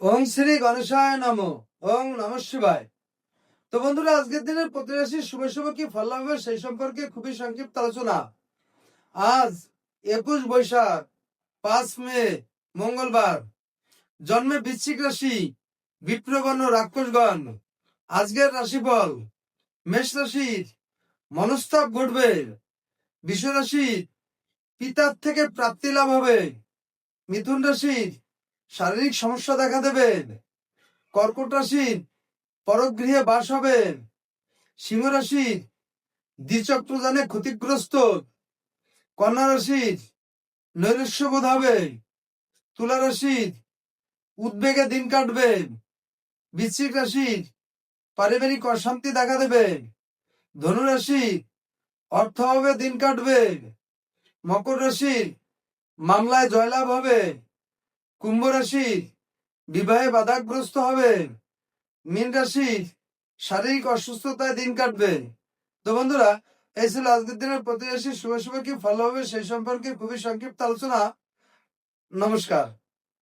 ওং শ্রী গণেশায় নমঃ। ওং নমঃ শিবায়। তো বন্ধুরা, আজকের দিনের প্রতি রাশির শুভ শুভ কি ফল হবে সেই সম্পর্কে খুবই সংক্ষিপ্ত আলোচনা। আজ 21 বৈশাখ 5 মে মঙ্গলবার। জন্মে বৃশ্চিক রাশি, বিপ্রবর্ণ রাক্ষসগণ। আজকের রাশিফল: মেষ রাশির মনস্তাপ ঘটবে। বৃষ রাশির পিতার থেকে প্রাপ্তি লাভ হবে। মিথুন রাশির শারীরিক সমস্যা দেখা দেবে। কর্কট রাশির পরগৃহে বাস হবে। সিংহ রাশির দ্বিচক প্রদানে ক্ষতিগ্রস্ত। কন্যা রাশির নৈরাশ্য বোধ হবে। তুলা রাশির উদ্বেগে দিন কাটবে। বৃশ্চিক রাশির পারিবারিক অশান্তি দেখা দেবে। ধনু রাশির অর্থ হবে দিন কাটবে। মকর রাশির মামলায় জয়লাভ হবে। কুম্ভ রাশির বিবাহে বাধাগ্রস্ত হবে। মীন রাশির শারীরিক অসুস্থতায় দিন কাটবে। তো বন্ধুরা, এই ছিল আজকের দিনের প্রতি রাশির শুভ শুভ কি ফল হবে সেই সম্পর্কে খুবই সংক্ষিপ্ত আলোচনা। নমস্কার।